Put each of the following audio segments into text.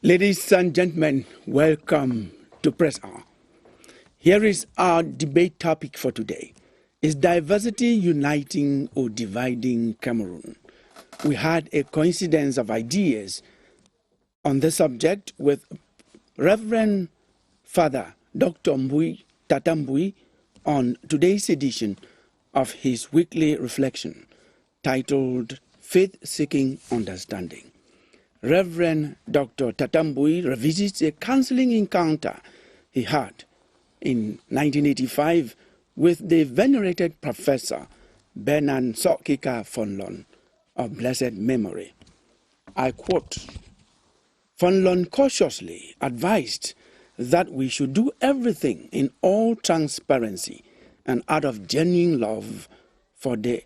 Ladies and gentlemen, welcome to Press Hour. Here is our debate topic for today. Is diversity uniting or dividing Cameroon? We had a coincidence of ideas on the subject with Reverend Father Dr. Tata Mbui on today's edition of his weekly reflection titled Faith-Seeking Understanding. Reverend Dr. Tata Mbui revisits a counseling encounter he had in 1985 with the venerated Professor Bernard Sokika Fonlon of blessed memory. I quote, Fonlon cautiously advised that we should do everything in all transparency and out of genuine love for the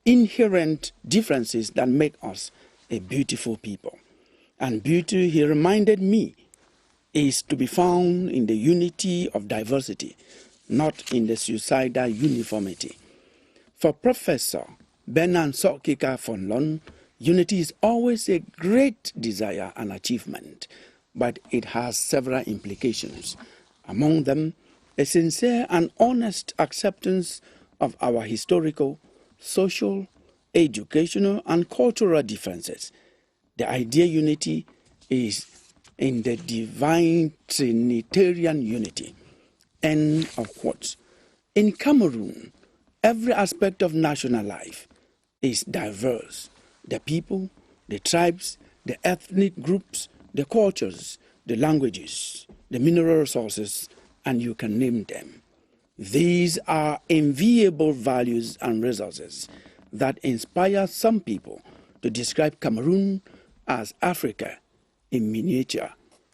inherent differences that make us a beautiful people. And beauty, he reminded me, is to be found in the unity of diversity, not in the suicidal uniformity. For Professor Bernard Sokika Fonlon, unity is always a great desire and achievement, but it has several implications. Among them, a sincere and honest acceptance of our historical, social, educational, and cultural differences. The idea unity is in the divine Trinitarian unity. End of quotes. In Cameroon, every aspect of national life is diverse. The people, the tribes, the ethnic groups, the cultures, the languages, the mineral resources, and you can name them. These are enviable values and resources that inspire some people to describe Cameroon as Africa in miniature,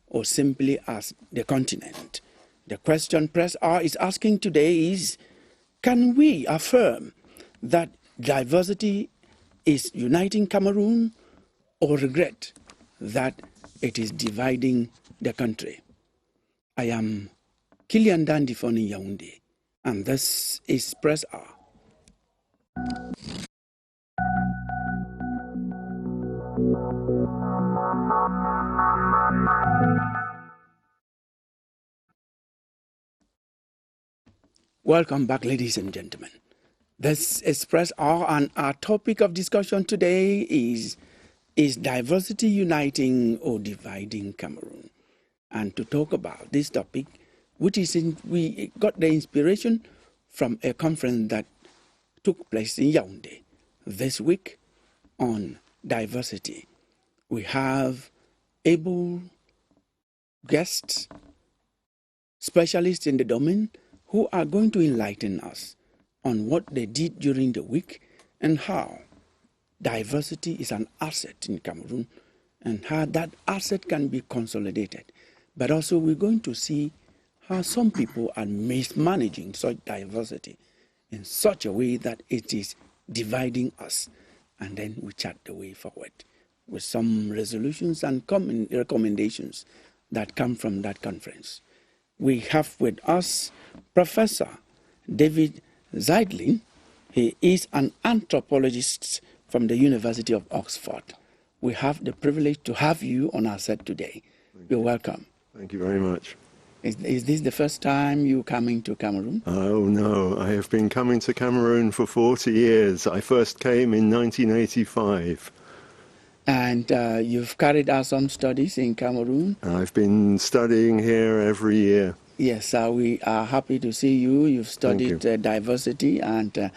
or simply as the continent. The question Press R is asking today is, can we affirm that diversity is uniting Cameroon, or regret that it is dividing the country? I am Kilian Dandifon in Yaoundé, and this is Press R. Welcome back, ladies and gentlemen. This is Press R, and our topic of discussion today is diversity uniting or dividing Cameroon? And to talk about this topic, we got the inspiration from a conference that took place in Yaoundé this week on diversity. We have able guests, specialists in the domain, who are going to enlighten us on what they did during the week and how diversity is an asset in Cameroon and how that asset can be consolidated. But also we're going to see how some people are mismanaging such diversity in such a way that it is dividing us. And then we chart the way forward with some resolutions and recommendations that come from that conference. We have with us Professor David Zeidlin. He is an anthropologist from the University of Oxford. We have the privilege to have you on our set today. You're welcome. Thank you very much. Is this the first time you're coming to Cameroon? Oh no, I have been coming to Cameroon for 40 years. I first came in 1985. And you've carried out some studies in Cameroon? I've been studying here every year. Yes, we are happy to see you. You've studied diversity and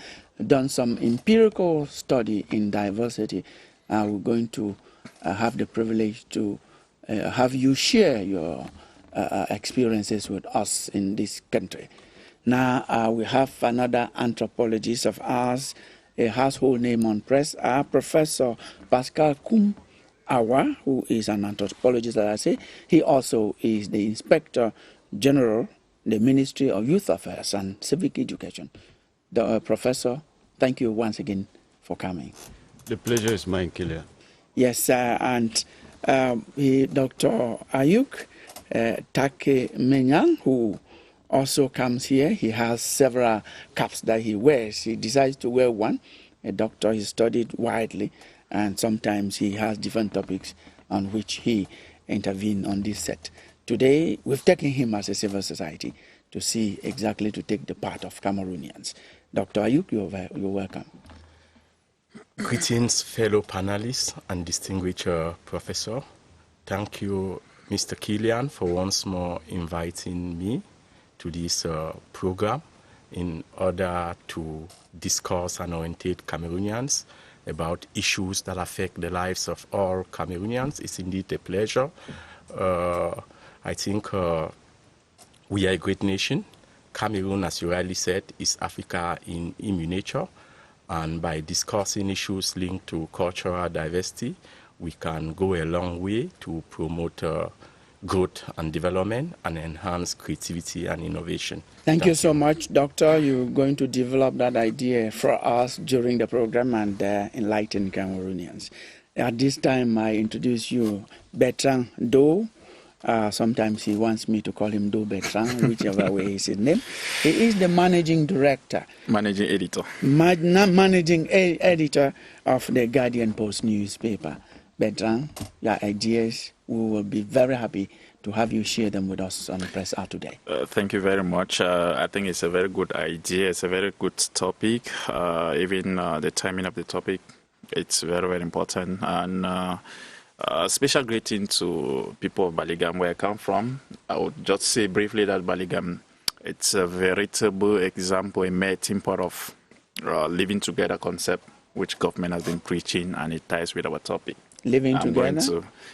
done some empirical study in diversity. We're going to have the privilege to have you share your experiences with us in this country. Now, we have another anthropologist of ours, a household name on Press, Professor Pascal Koum Awa, who is an anthropologist, as I say. He also is the Inspector General, the Ministry of Youth Affairs and Civic Education. Professor, thank you once again for coming. The pleasure is mine, Kilia. Yes, and Dr. Ayuk Take Menyang, who also comes here. He has several caps that he wears. He decides to wear one. A doctor, he studied widely, and sometimes he has different topics on which he intervene on this set. Today, we've taken him as a civil society to see exactly to take the part of Cameroonians. Dr. Ayuk, you're welcome. Greetings, fellow panelists and distinguished professor. Thank you, Mr. Kilian, for once more inviting me to this program in order to discuss and orientate Cameroonians about issues that affect the lives of all Cameroonians. It's indeed a pleasure. I think we are a great nation. Cameroon, as you rightly said, is Africa in miniature. And by discussing issues linked to cultural diversity, we can go a long way to promote growth and development and enhance creativity and innovation. Thank you so much, Doctor. You're going to develop that idea for us during the program and enlighten Cameroonians. At this time, I introduce you Bertrand Do. Sometimes he wants me to call him Do Bertrand, whichever way is his name. He is the managing director. Managing editor. Managing editor of the Guardian Post newspaper. Bertrand, your ideas, we will be very happy to have you share them with us on Press Hour today. Thank you very much. I think it's a very good idea. It's a very good topic. Even the timing of the topic, it's very, very important. And special greeting to people of Baligam, where I come from. I would just say briefly that Baligam, it's a veritable example, a melting pot of living together concept, which government has been preaching, and it ties with our topic. Living together? I'm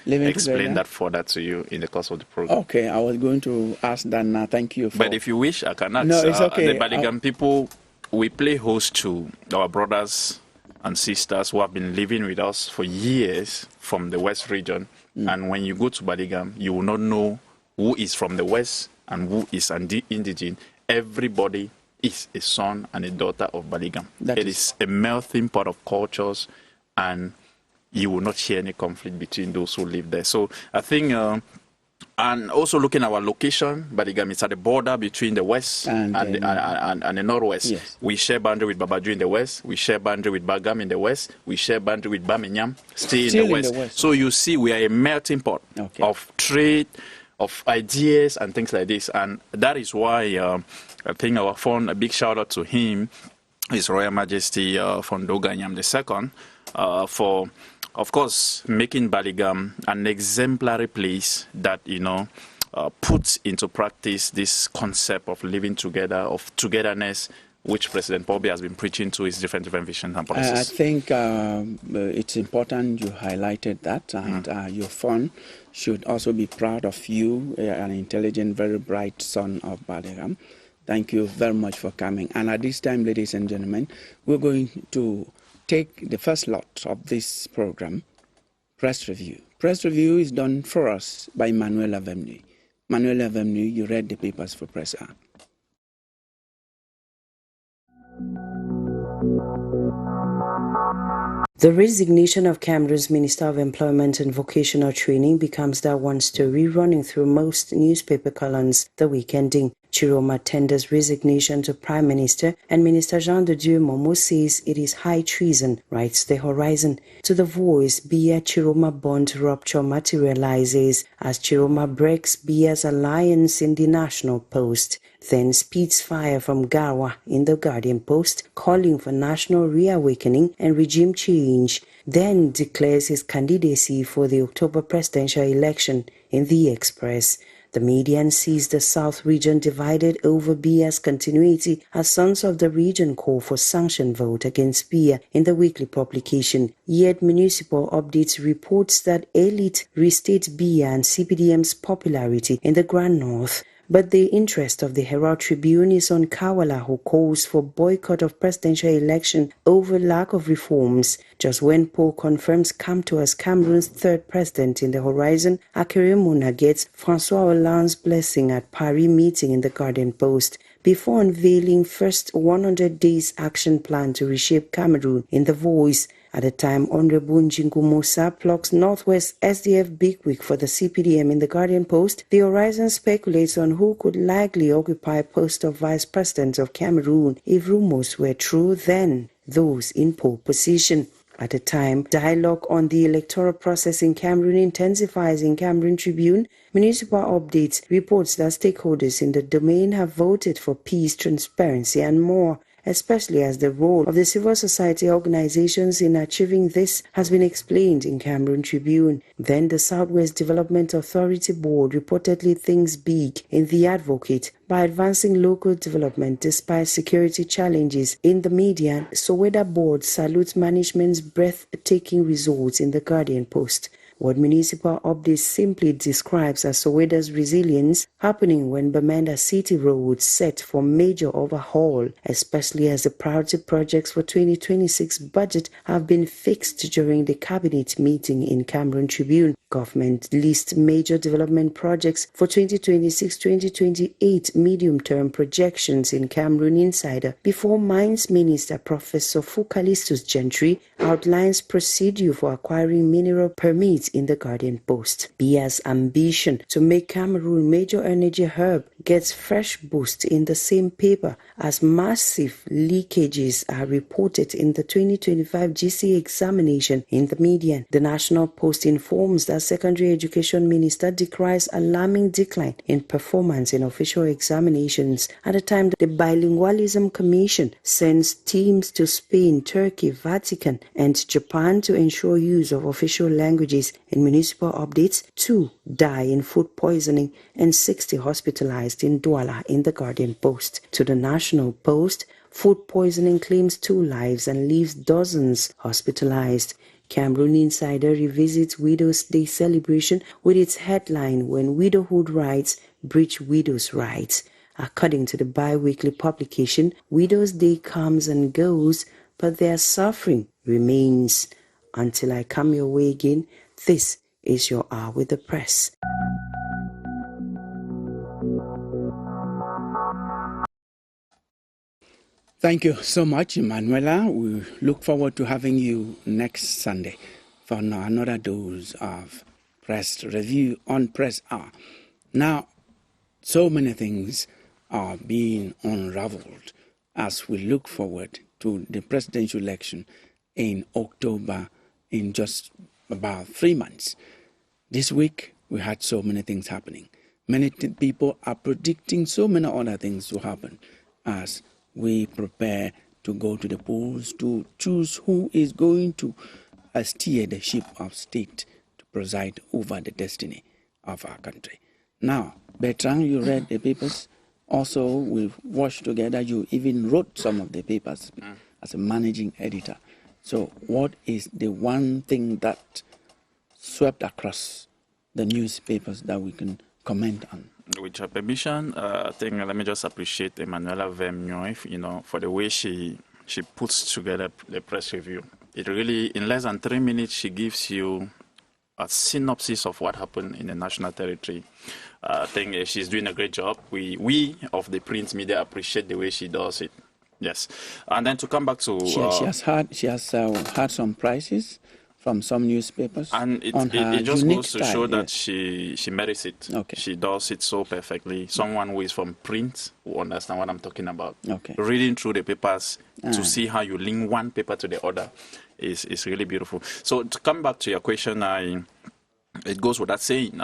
going to explain that further to you in the course of the program. Okay, I was going to ask that now. Thank you. But if you wish, I cannot. No, it's okay. The Baligam people, we play host to our brothers and sisters who have been living with us for years from the West region. And when you go to Baligam, you will not know who is from the West and who is indigenous. Everybody is a son and a daughter of Baligam. It is a melting pot of cultures, and you will not hear any conflict between those who live there. So I think, and also looking at our location, Baligam is at the border between the west and the northwest. Yes. We share boundary with Babaju in the west. We share boundary with Bagam in the west. We share boundary with Baminyam, still in the west. So you see, we are a melting pot of trade, of ideas and things like this. And that is why I think our phone, a big shout out to him, His Royal Majesty Fondo Ganyam II, for, of course, making Baligam an exemplary place that, puts into practice this concept of living together, of togetherness, which President Paul Biya has been preaching to his different visions and policies. I think it's important you highlighted that, and your fund should also be proud of you, an intelligent, very bright son of Baligam. Thank you very much for coming. And at this time, ladies and gentlemen, we're going to take the first lot of this program, Press Review. Press Review is done for us by Manuel Avemnu. Manuel Avemnu, you read the papers for Press Hour. The resignation of Cameroon's Minister of Employment and Vocational Training becomes that one story running through most newspaper columns the week ending. Chiroma tenders resignation to Prime Minister, and Minister Jean de Dieu Momo says it is high treason, writes The Horizon. To The Voice, Biya Chiroma bond rupture materializes as Chiroma breaks Biya's alliance in the National Post. Then speeds fire from Garwa in the Guardian Post, calling for national reawakening and regime change. Then declares his candidacy for the October presidential election in the Express. The median sees the South region divided over Biya's continuity as Sons of the Region call for sanction vote against Biya in the weekly publication. Yet Municipal Updates reports that elite restates Biya and CPDM's popularity in the Grand North. But the interest of the Herald Tribune is on Kawala, who calls for boycott of presidential election over lack of reforms. Just when Paul confirms Kamto as Cameroon's third president in The Horizon, Akere Muna gets François Hollande's blessing at Paris meeting in the Guardian Post before unveiling first 100 days action plan to reshape Cameroon in The Voice. At the time, Honorable Njingu Musa plucks Northwest SDF bigwig for the CPDM in the Guardian Post, The Horizon speculates on who could likely occupy post of Vice President of Cameroon if rumors were true then, those in pole position. At the time, dialogue on the electoral process in Cameroon intensifies. In Cameroon Tribune, Municipal Updates reports that stakeholders in the domain have voted for peace, transparency, and more, especially as the role of the civil society organizations in achieving this has been explained in Cameroon Tribune. Then the Southwest Development Authority Board reportedly thinks big in The Advocate by advancing local development despite security challenges. In the media, Soweto Board salutes management's breathtaking results in the Guardian Post. What Municipal Updates simply describes as Soweto's resilience happening when Bamenda City roads set for major overhaul, especially as the priority projects for 2026 budget have been fixed during the cabinet meeting in Cameroon Tribune. Government lists major development projects for 2026-2028 medium-term projections in Cameroon Insider before Mines Minister Professor Fukalistus Gentry outlines procedure for acquiring mineral permits in the Guardian Post. Bia's ambition to make Cameroon major energy hub gets fresh boost in the same paper as massive leakages are reported in the 2025 GC examination. In the median, the National Post informs that Secondary Education Minister decries alarming decline in performance in official examinations. At the time, the Bilingualism Commission sends teams to Spain, Turkey, Vatican, and Japan to ensure use of official languages. In Municipal Updates, 2 die in food poisoning and 60 hospitalized in Douala in the Guardian Post. To the National Post, food poisoning claims 2 lives and leaves dozens hospitalized. Cameroon Insider revisits Widows' Day celebration with its headline, When Widowhood Rights Breach Widows' Rights. According to the bi-weekly publication, Widows' Day comes and goes, but their suffering remains. Until I come your way again, this is your Hour with the Press. Thank you so much, Emanuela. We look forward to having you next Sunday for another dose of Press Review on Press Hour. Now, so many things are being unraveled as we look forward to the presidential election in October in just about 3 months. This week, we had so many things happening. Many people are predicting so many other things to happen as we prepare to go to the polls to choose who is going to steer the ship of state to preside over the destiny of our country. Now, Bertrand, you read the papers. Also, we've watched together. You even wrote some of the papers as a managing editor. So what is the one thing that swept across the newspapers that we can comment on? With your permission, I think let me just appreciate Emanuela Vermeuil, for the way she puts together the press review. It really, in less than 3 minutes, she gives you a synopsis of what happened in the national territory. I think she's doing a great job. We of the print media appreciate the way she does it. Yes, and then to come back to she has had some prizes from some newspapers, and it just goes to show that she merits it. Okay. She does it so perfectly. Someone who is from print will understand what I'm talking about. Okay. Reading through the papers to see how you link one paper to the other is really beautiful. So to come back to your question, it goes without saying,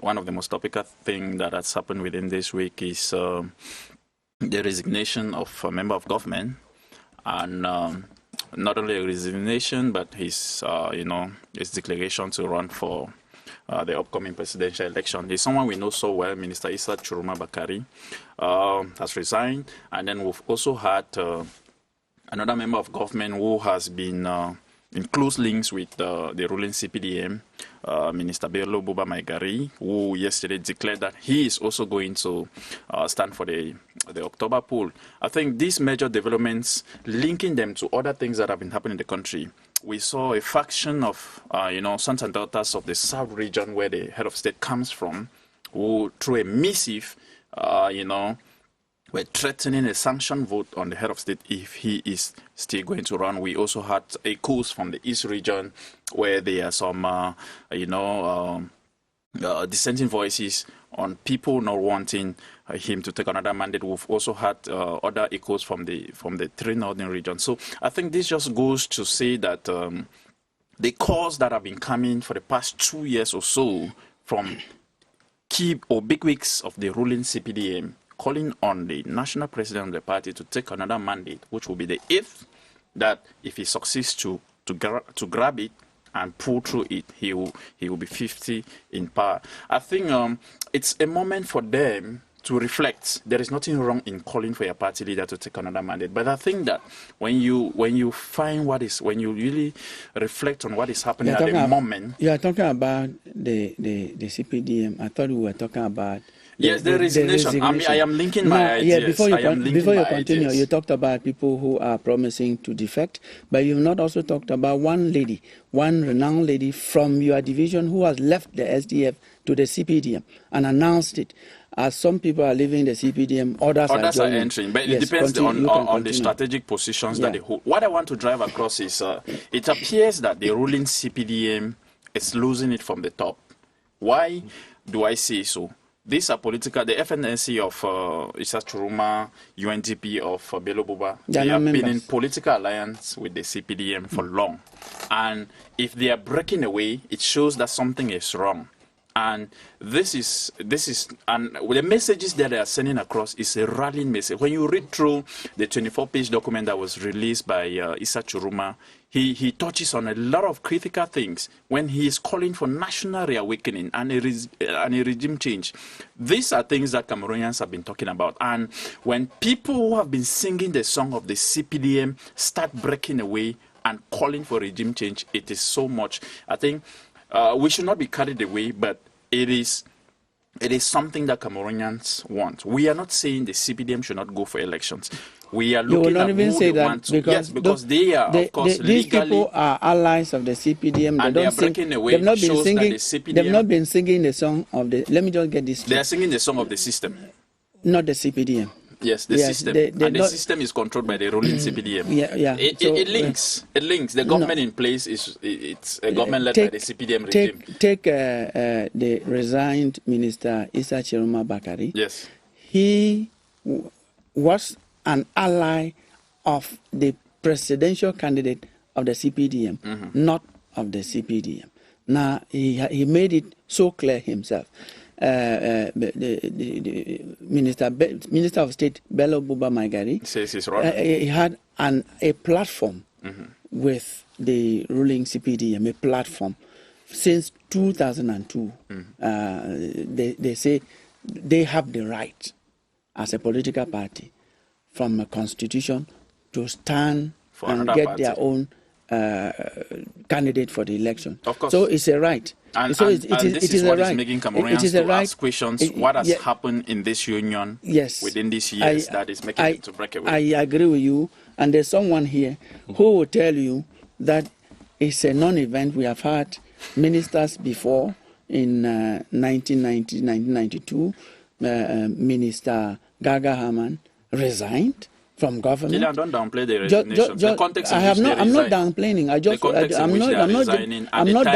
one of the most topical things that has happened within this week is the resignation of a member of government, and not only a resignation, but his declaration to run for the upcoming presidential election. There's someone we know so well, Minister Issa Churuma Bakari, has resigned, and then we've also had another member of government who has been in close links with the ruling CPDM, Minister Bello Buba Maigari, who yesterday declared that he is also going to stand for the October poll. I think these major developments, linking them to other things that have been happening in the country. We saw a faction of, sons and daughters of the South region where the head of state comes from, who through a missive, were threatening a sanction vote on the head of state if he is still going to run. We also had echoes from the East region where there are some, dissenting voices people not wanting him to take another mandate. We've also had other echoes from the three northern regions. So I think this just goes to say that the calls that have been coming for the past 2 years or so from key or bigwigs of the ruling CPDM calling on the national president of the party to take another mandate, which will be the 8th, that if he succeeds to grab it and pull through it, he will be 50 in power. I think it's a moment for them to reflect. There is nothing wrong in calling for your party leader to take another mandate, but I think that when you find when you really reflect on what is happening at the moment. You are talking about the CPDM. I thought we were talking about the resignation. I mean, I am linking my ideas. Before you continue, you talked about people who are promising to defect, but you've not also talked about one renowned lady from your division who has left the SDF to the CPDM and announced it. As some people are leaving the CPDM, others are entering. But it depends on the strategic positions that they hold. What I want to drive across is it appears that the ruling CPDM is losing it from the top. Why do I say so? These are political. The FNSC of Issa Churuma, UNGP of Bello Buba, they have been in political alliance with the CPDM for long. And if they are breaking away, it shows that something is wrong. And this is and the messages that they are sending across is a rallying message. When you read through the 24-page document that was released by Issa Churuma, he touches on a lot of critical things when he is calling for national reawakening and a regime change. These are things that Cameroonians have been talking about. And when people who have been singing the song of the CPDM start breaking away and calling for regime change, it is so much. I think we should not be carried away, but it is something that Cameroonians want. We are not saying the CPDM should not go for elections. We are looking at who they want to. Yes, because they are, of course, these legally. people are allies of the CPDM. And they are breaking away. They've not been singing the song of the. Let me just get this straight. They are singing the song of the system. Not the CPDM. Yes, the system. The system is controlled by the ruling CPDM. It links. It links. The government in place it's a government led by the CPDM regime. Take the resigned minister Issa Chiroma Bakari. Yes. He was an ally of the presidential candidate of the CPDM, not of the CPDM. Now he made it so clear himself. The Minister of State Bello Buba Maigari says he's wrong. He had a platform with the ruling CPDM, a platform since 2002. They say they have the right as a political party from a constitution to stand for and get party. their own candidate for the election. Of course. So it's a right. And, so this is what is making Cameroonians to ask questions. What has yeah, happened in this union within these years that is making it to break away? I agree with you. And there's someone here who will tell you that it's a non-event. We have had ministers before in 1990, 1992. Minister Gaga Haman resigned from government. Kilian, don't downplay the resignation. The context in which they I'm not downplaying. I'm not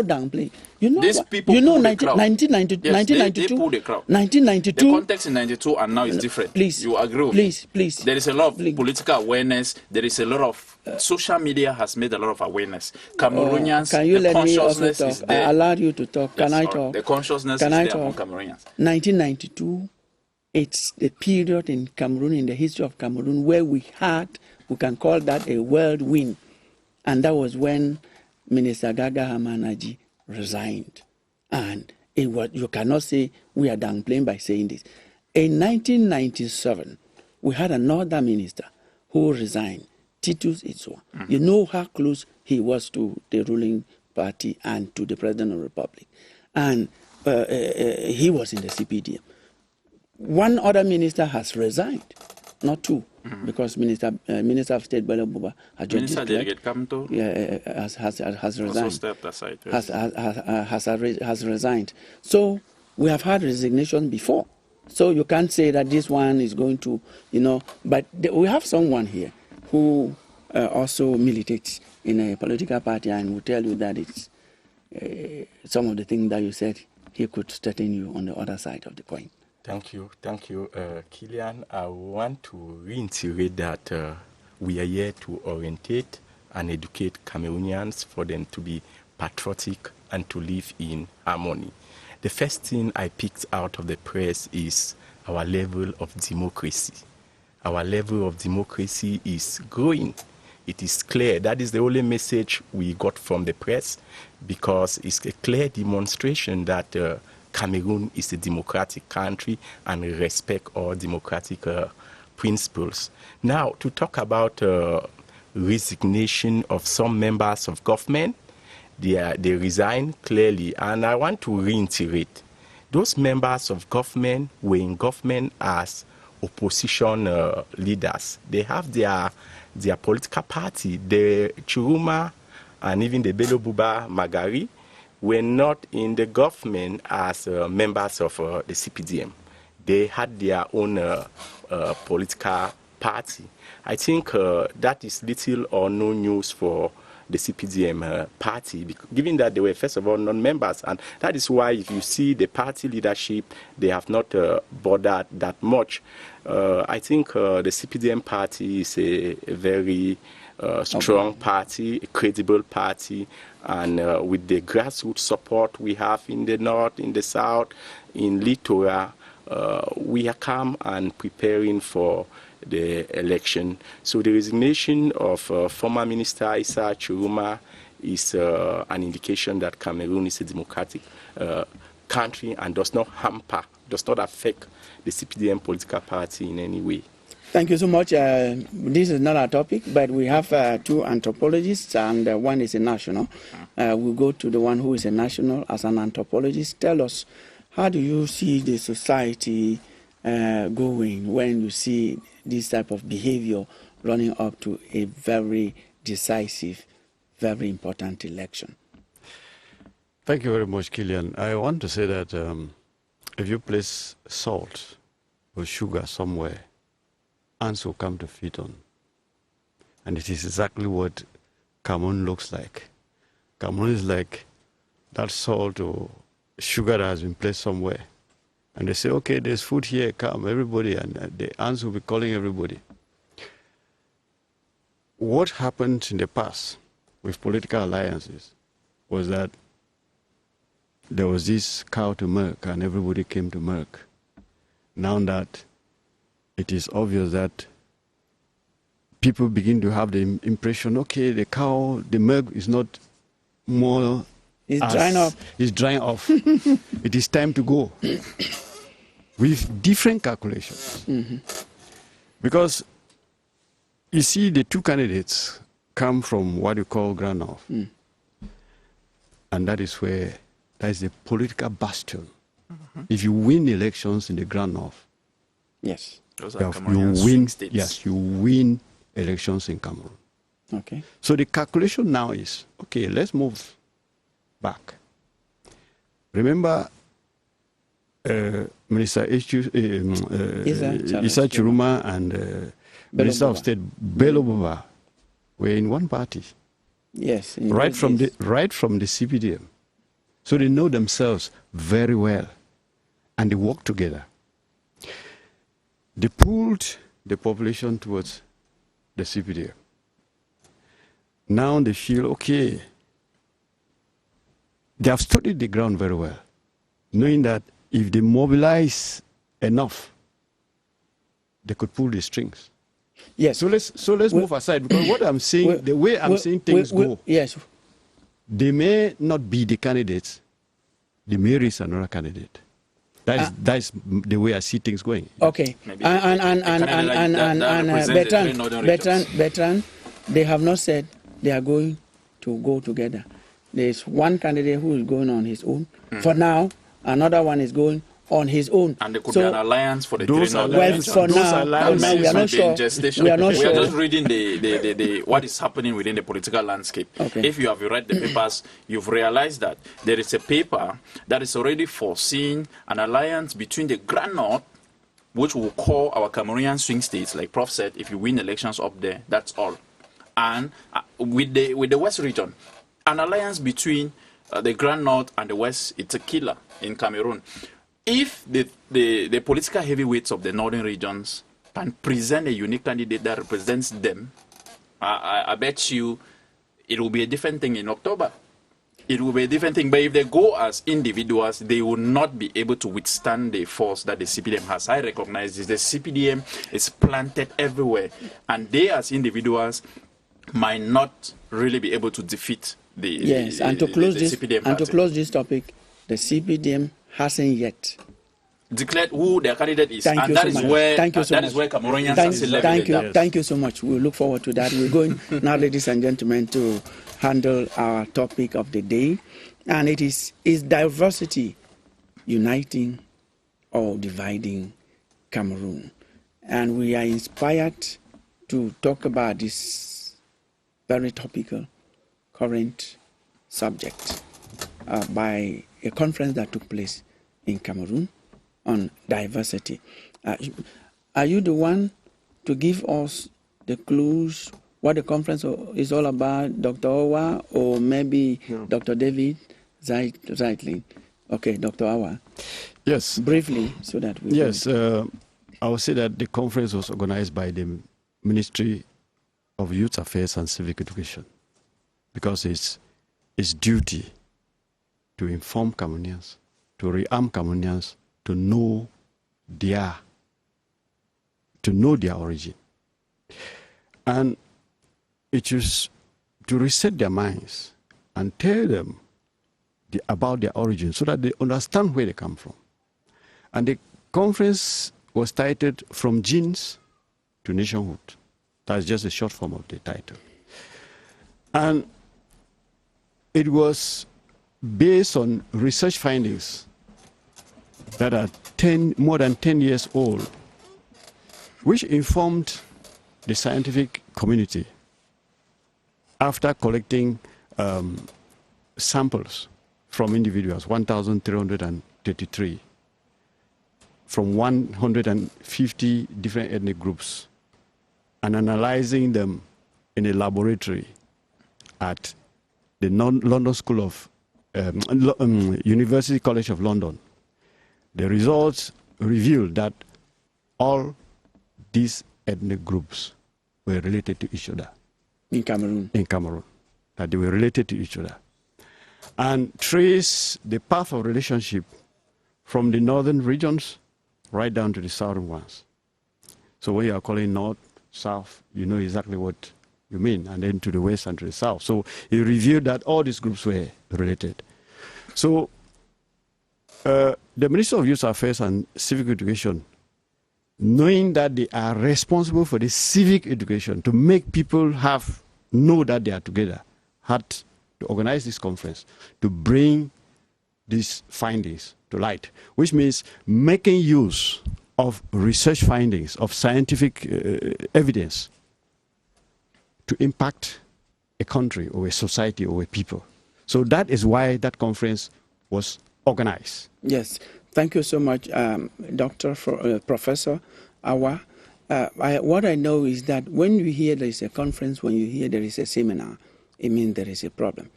downplaying. You know, these people 1992. The context in 92 and now is different. Please, you agree with me? Please. There is a lot of political awareness. There is a lot of social media has made a lot of awareness. Cameroonians, can you let me also consciousness talk? is there. I allowed you to talk. Can I sorry. talk? The consciousness is there among Cameroonians. 1992. It's the period in Cameroon, in the history of Cameroon, where we can call that a whirlwind. And that was when Minister Gaga Hamanaji resigned. And you cannot say we are downplaying by saying this. In 1997, we had another minister who resigned, Titus Itsua. You know how close he was to the ruling party and to the President of the Republic. And he was in the CPDM. One other minister has resigned, not two, because Minister of State Bello Buba has just declared, has resigned. Also stepped aside. Yes. Has resigned. So we have had resignation before. So you can't say that this one is going to, but we have someone here who also militates in a political party and will tell you that it's some of the things that you said he could straighten you on the other side of the coin. Thank you, Kilian. I want to reiterate that we are here to orientate and educate Cameroonians for them to be patriotic and to live in harmony. The first thing I picked out of the press is our level of democracy. Our level of democracy is growing. It is clear. That is the only message we got from the press, because it's a clear demonstration that Cameroon is a democratic country and we respect all democratic principles. Now, to talk about resignation of some members of government, they resign clearly, and I want to reiterate, those members of government were in government as opposition leaders. They have their political party. The Chiruma and even the Bello Buba Magari were not in the government as members of the CPDM. They had their own political party. I think that is little or no news for the CPDM party, given that they were, first of all, non-members. And that is why, if you see the party leadership, they have not bothered that much. I think the CPDM party is a very strong party, a credible party, and with the grassroots support we have in the north, in the south, in Littoral, we are calm and preparing for the election. So the resignation of former Minister Issa Chiruma is an indication that Cameroon is a democratic country and does not hamper, does not affect the CPDM political party in any way. Thank you so much. This is not our topic, but we have two anthropologists, and one is a national. We'll go to the one who is a national as an anthropologist. Tell us, how do you see the society going when you see this type of behavior running up to a very decisive, very important election? Thank you very much, Kilian. I want to say that if you place salt or sugar somewhere, ants will come to feed on. And it is exactly what Cameroon looks like. Cameroon is like that salt or sugar that has been placed somewhere. And they say, okay, there's food here, come, everybody, and the ants will be calling everybody. What happened in the past with political alliances was that there was this cow to milk, and everybody came to milk. Now that it is obvious that people begin to have the impression, okay, the cow, the milk is not more... It's drying up. It's drying off. It is time to go. With different calculations. Mm-hmm. Because you see, the two candidates come from what you call Grand North. Mm. And that is where, that is the political bastion. Mm-hmm. If you win elections in the Grand North, yes, you win. Yes, you win elections in Cameroon. Okay. So the calculation now is, okay, let's move back. Remember, Minister Issa Chiruma and Minister of State Bello Buba were in one party. Yes. Right from the CPDM. So they know themselves very well, and they work together. They pulled the population towards the CPDM. Now they feel, okay, they have studied the ground very well, knowing that if they mobilize enough, they could pull the strings. Yes. So let's move aside, because what I'm saying, the way I'm saying things go, yes, they may not be the candidates, they may raise another candidate. That's the way I see things going. Okay. Bertrand, they have not said they are going to go together. There's one candidate who is going on his own. For now, another one is going on his own. And there could be an alliance for the three. Well, for now we are not sure. We are not sure. We are just reading the what is happening within the political landscape. Okay. If you have read the papers, you've realized that there is a paper that is already foreseeing an alliance between the Grand North, which we'll call our Cameroonian swing states, like Prof said. If you win elections up there, that's all. And with the West region, an alliance between the Grand North and the West, it's a killer in Cameroon. If the political heavyweights of the northern regions can present a unique candidate that represents them, I bet you it will be a different thing in October. It will be a different thing. But if they go as individuals, they will not be able to withstand the force that the CPDM has. I recognize this. The CPDM is planted everywhere. And they as individuals might not really be able to defeat the, yes, the, and to close the this CPDM and party. to close this topic, the CPDM hasn't yet declared who their candidate is. Thank and you that so is much. where Thank you so that much. is where Cameroonians Thank, are still thank you, living. yes. thank you so much. We'll look forward to that. We're going now, ladies and gentlemen, to handle our topic of the day, and it is diversity uniting or dividing Cameroon? And we are inspired to talk about this very topical, current subject by a conference that took place in Cameroon on diversity. Are you the one to give us the clues what the conference is all about, Dr. Owa, or maybe Dr. David Zeitlin? Okay, Dr. Owa. Yes. Briefly, so that we Yes, I would say that the conference was organized by the Ministry of Youth Affairs and Civic Education, because it's duty to inform Cameroonians, to rearm Cameroonians, to know their origin. And it is to reset their minds and tell them about their origin so that they understand where they come from. And the conference was titled From Genes to Nationhood. That's just a short form of the title. And it was based on research findings that are more than 10 years old, which informed the scientific community after collecting samples from individuals, 1,333, from 150 different ethnic groups, and analyzing them in a laboratory at the London School of University College of London. The results revealed that all these ethnic groups were related to each other. in Cameroon. In Cameroon, that they were related to each other. And trace the path of relationship from the northern regions right down to the southern ones. So when you are calling north, south, you know exactly what you mean, and then to the west and to the south. So it revealed that all these groups were related. So the Ministry of Youth Affairs and Civic Education, knowing that they are responsible for the civic education, to make people know that they are together, had to organize this conference to bring these findings to light, which means making use of research findings, of scientific evidence to impact a country or a society or a people. So that is why that conference was organized. Yes, thank you so much, Professor Awa. What I know is that when you hear there is a conference, when you hear there is a seminar, it means there is a problem.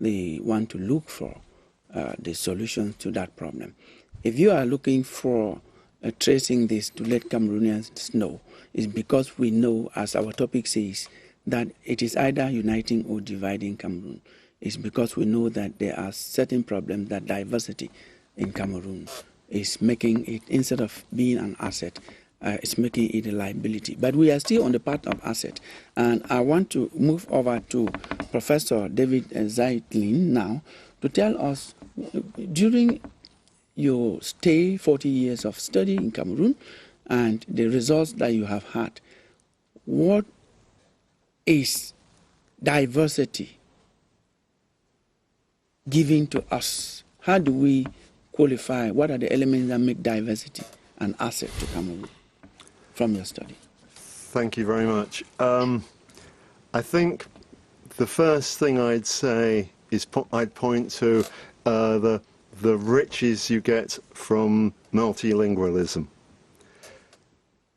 They want to look for the solution to that problem. If you are looking for tracing this to let Cameroonians know, it's because we know, as our topic says, that it is either uniting or dividing Cameroon. It's because we know that there are certain problems that diversity in Cameroon is making it, instead of being an asset, it's making it a liability. But we are still on the part of asset. And I want to move over to Professor David Zeitlin now to tell us, during your stay, 40 years of study in Cameroon, and the results that you have had, what is diversity giving to us? How do we qualify? What are the elements that make diversity an asset to Cameroon from your study? Thank you very much. I think the first thing I'd say is I'd point to the riches you get from multilingualism.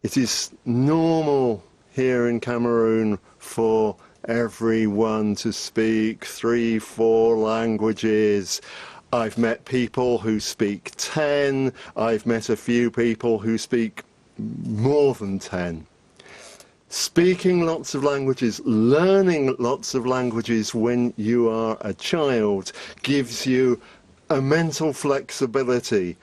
It is normal here in Cameroon for everyone to speak 3, 4 languages. I've met people who speak 10. I've met a few people who speak more than 10. Speaking lots of languages, learning lots of languages when you are a child gives you a mental flexibility,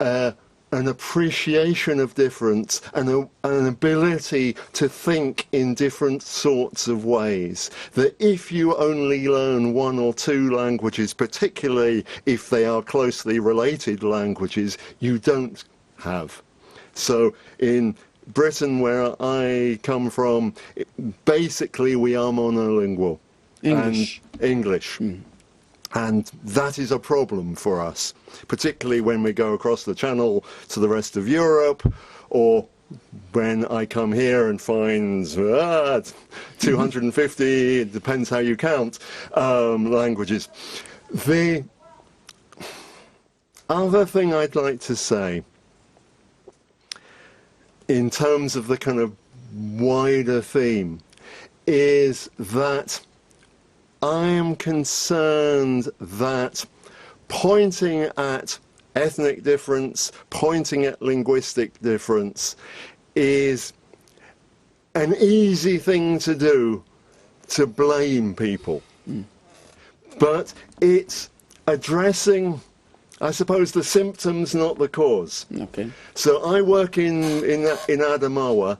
an appreciation of difference, and an ability to think in different sorts of ways. That if you only learn 1 or 2 languages, particularly if they are closely related languages, you don't have. So in Britain, where I come from, basically we are monolingual. English. And English. And that is a problem for us, particularly when we go across the channel to the rest of Europe, or when I come here and find 250, it depends how you count, languages. The other thing I'd like to say, in terms of the kind of wider theme, is that I am concerned that pointing at ethnic difference, pointing at linguistic difference, is an easy thing to do to blame people. But it's addressing, I suppose, the symptoms, not the cause. Okay. So I work in Adamawa,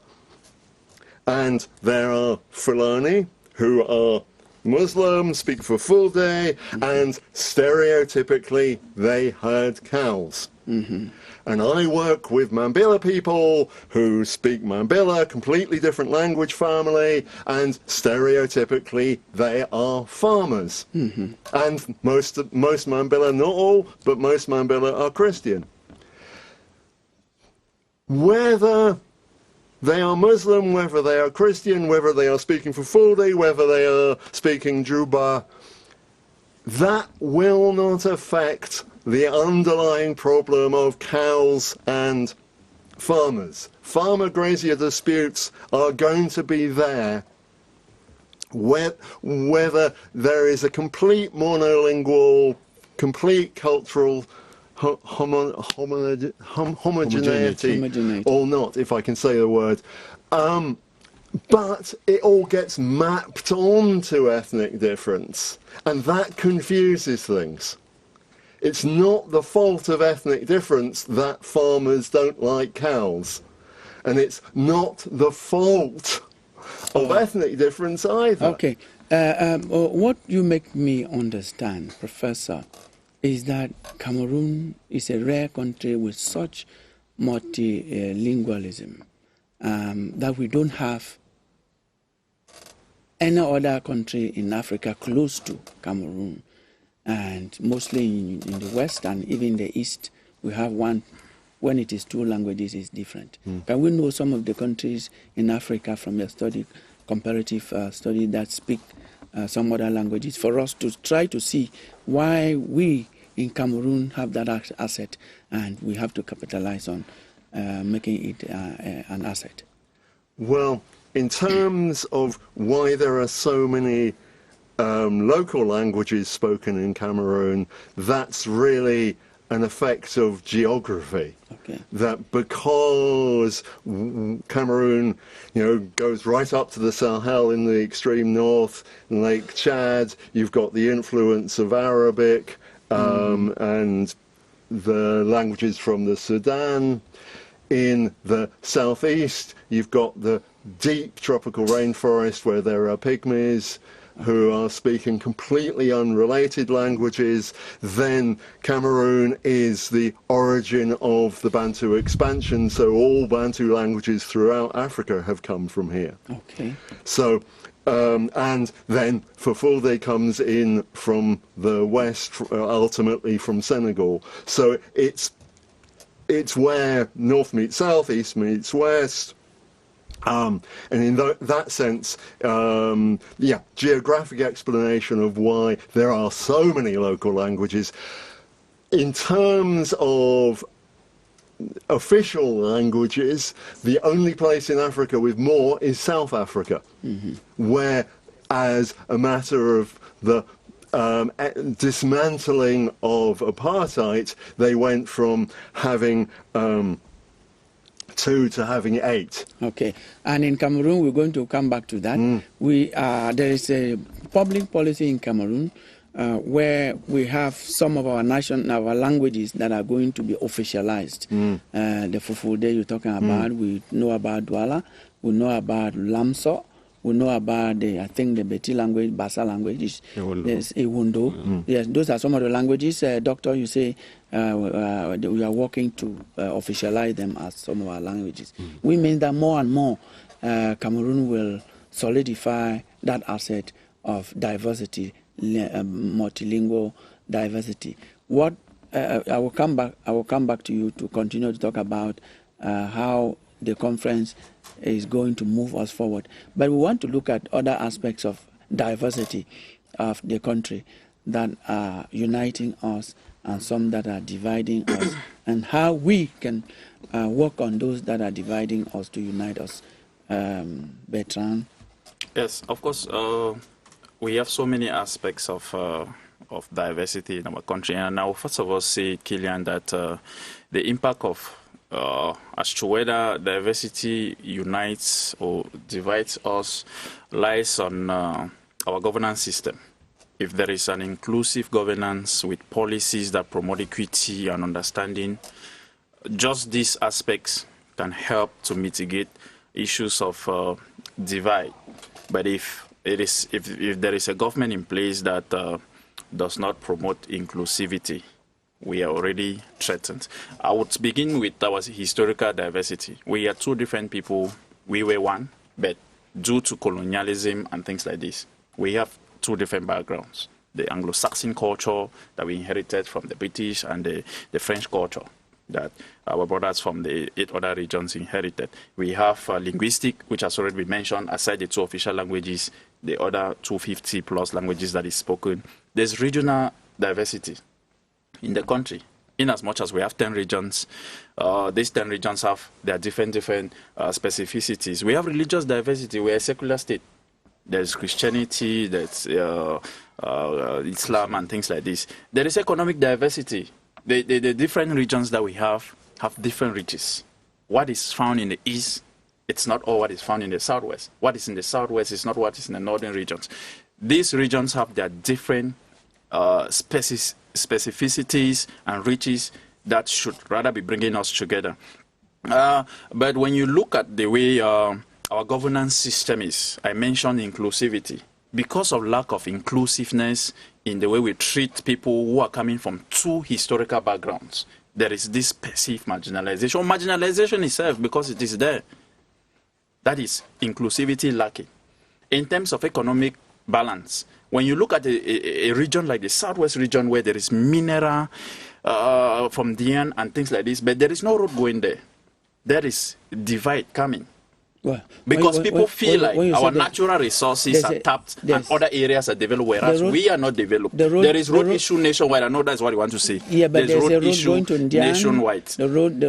and there are Fulani who are Muslim, speak for full day, and stereotypically they herd cows. And I work with Mambila people who speak Mambila, completely different language family, and stereotypically they are farmers. And most Mambila, not all, but most Mambila are Christian. Whether they are Muslim, whether they are Christian, whether they are speaking for Fulde, whether they are speaking Juba, that will not affect the underlying problem of cows and farmers. Farmer-grazier disputes are going to be there whether there is a complete monolingual, complete cultural homogeneity or not, if I can say the word. But it all gets mapped onto ethnic difference, and that confuses things. It's not the fault of ethnic difference that farmers don't like cows, and it's not the fault of ethnic difference either. Okay. What you make me understand, Professor, is that Cameroon is a rare country with such multilingualism that we don't have any other country in Africa close to Cameroon. And mostly in the West and even the East, we have one. When it is 2 languages, it's different. Can we know some of the countries in Africa from your study, comparative study, that speak some other languages, for us to try to see why we in Cameroon have that asset and we have to capitalize on making it an asset? Well, in terms of why there are so many local languages spoken in Cameroon, that's really an effect of geography. Okay. That because Cameroon, goes right up to the Sahel in the extreme north, Lake Chad, you've got the influence of Arabic and the languages from the Sudan. In the southeast, you've got the deep tropical rainforest where there are pygmies who are speaking completely unrelated languages. Then Cameroon is the origin of the Bantu expansion, so all Bantu languages throughout Africa have come from here. Okay. So, and then Fulfulde comes in from the west, ultimately from Senegal. So it's where north meets south, east meets west. And in that sense, geographic explanation of why there are so many local languages. In terms of official languages, the only place in Africa with more is South Africa, where as a matter of the dismantling of apartheid, they went from having 2 to having 8. Okay, and in Cameroon, we're going to come back to that. There is a public policy in Cameroon where we have some of our languages that are going to be officialized. The Fufude you're talking about, we know about Douala, we know about Lamso, we know about I think the Beti language, Bassa language, there's Ewondo. Yes, those are some of the languages. Doctor, you say we are working to officialize them as some of our languages. We mean that more and more Cameroon will solidify that asset of diversity, multilingual diversity. What I will come back to you to continue to talk about how the conference is going to move us forward. But we want to look at other aspects of diversity of the country that are uniting us and some that are dividing us, and how we can work on those that are dividing us to unite us. Bertrand? Yes, of course. We have so many aspects of diversity in our country, and I will first of all say, Kilian, that the impact of as to whether diversity unites or divides us lies on our governance system. If there is an inclusive governance with policies that promote equity and understanding, just these aspects can help to mitigate issues of divide. But if there is a government in place that does not promote inclusivity, we are already threatened. I would begin with our historical diversity. We are 2 different people. We were one, but due to colonialism and things like this, we have 2 different backgrounds. The Anglo-Saxon culture that we inherited from the British, and the French culture that our brothers from the 8 other regions inherited. We have linguistic, which has already been mentioned, aside the 2 official languages, the other 250 plus languages that is spoken. There's regional diversity in the country. In as much as we have 10 regions, these 10 regions have their different specificities. We have religious diversity. We are a secular state. There's Christianity, there's Islam and things like this. There is economic diversity. The different regions that we have different riches. What is found in the east, it's not all what is found in the southwest. What is in the southwest is not what is in the northern regions. These regions have their different specificities and riches that should rather be bringing us together. But when you look at the way our governance system is, I mentioned inclusivity. Because of lack of inclusiveness in the way we treat people who are coming from 2 historical backgrounds, there is this perceived marginalization. Marginalization itself, because it is there. That is inclusivity lacking. In terms of economic balance, when you look at a region like the southwest region where there is mineral from Dian and things like this, but there is no road going there. There is divide coming. Well, because people feel like our natural resources are tapped and other areas are developed, whereas we are not developed. There is road issue nationwide. I know that's what you want to say. Yeah, but there's a road issue going to Ndian, nationwide. The road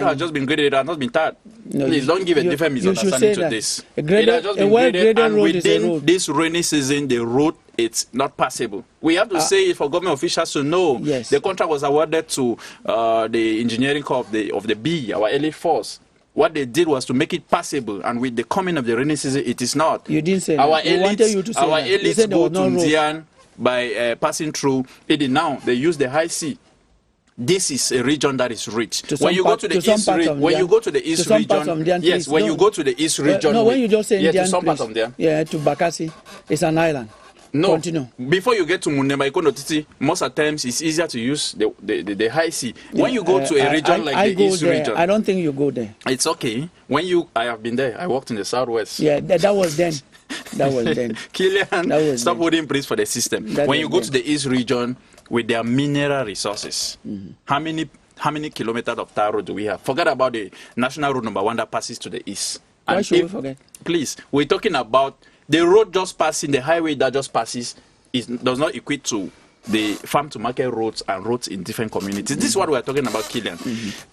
has just been graded. It has not been tarred. No, please don't give a different misunderstanding to this. It has just been graded, and within this rainy season, the road, it's not passable. We have to say it for government officials to know. Yes. The contract was awarded to the engineering corps of the B, our elite force. What they did was to make it passable, and with the coming of the rainy season, it is not. You didn't say our that. elites go to Ndian by passing through it. Now they use the high sea. This is a region that is rich. When you go to the east region, yes, when you go to the east region, no, when you just say to some part of there, yeah, to Bakassi, it's an island. No, continue. Before you get to Mundema Ikonotiti, most of the times it's easier to use the high sea. When you go to a region like the east region, I don't think you go there. It's okay. I have been there. I worked in the southwest. Yeah, that was then. That was then. Kilian, stop holding praise for the system. When you go to the east region with their mineral resources, how many kilometers of tar road do we have? Forget about the national road number 1 that passes to the east. Why should we forget? Please, we're talking about the road just passing, the highway that just passes, does not equate to the farm to market roads and roads in different communities. This is what we're talking about, Kilian.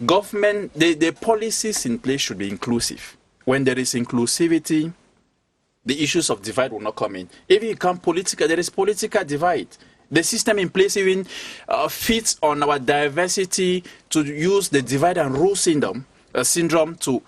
Government, the policies in place should be inclusive. When there is inclusivity, the issues of divide will not come in. If you come political, there is political divide. The system in place even fits on our diversity to use the divide and rule syndrome to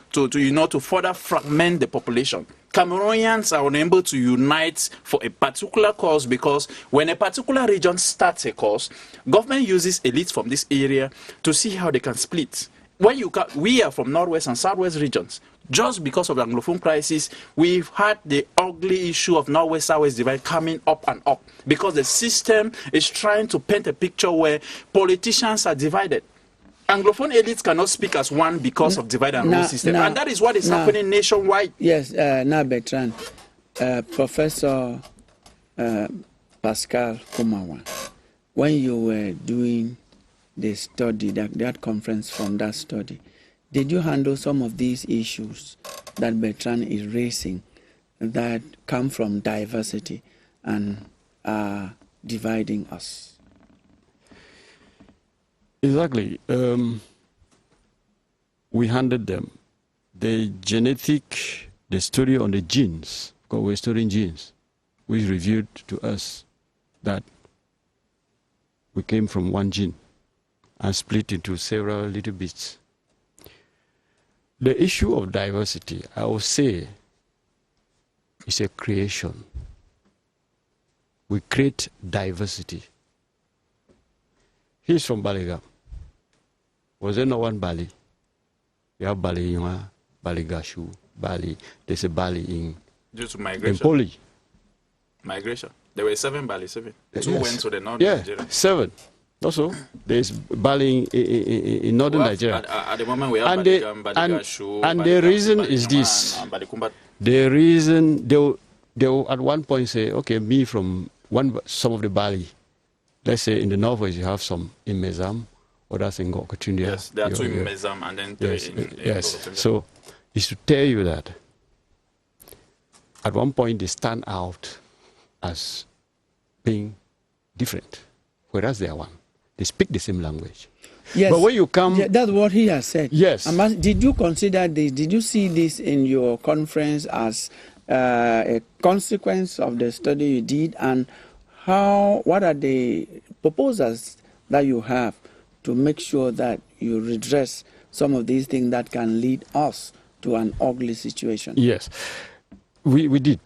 further fragment the population. Cameroonians are unable to unite for a particular cause because when a particular region starts a cause, government uses elites from this area to see how they can split. When we are from Northwest and Southwest regions. Just because of the Anglophone crisis, we've had the ugly issue of Northwest-Southwest divide coming up and up because the system is trying to paint a picture where politicians are divided. Anglophone elites cannot speak as one because of divide and rule system. And that is what is happening nationwide. Yes, now Bertrand, Professor Pascal Kumawa, when you were doing the study, that conference from that study, did you handle some of these issues that Bertrand is raising that come from diversity and are dividing us? Exactly. We handled them. The study on the genes, because we're studying genes, we revealed to us that we came from one gene and split into several little bits. The issue of diversity, I would say, is a creation. We create diversity. He's from Baligam. Was there no one Bali? You have Bali Yunga, Bali Gashu, Bali. There's a Bali in due to migration. In Poli. Migration. There were 7 Bali, 7. 2 yes. went to the north. Yeah, Nigeria. 7. Also, there's Bali in northern Nigeria. At the moment, we have and and the reason is this. The reason they will at one point say, okay, me from some of the Bali. Let's say in the northwest you have some in Mezam, others in Gokotundia. Yes, there are 2 in Mezam and then 3 in yes. So it's to tell you that at one point they stand out as being different, whereas they are one. They speak the same language. Yes, but when you come... Yeah, that's what he has said. Yes. Did you consider this? Did you see this in your conference as a consequence of the study you did? And what are the proposals that you have to make sure that you redress some of these things that can lead us to an ugly situation? Yes, we did.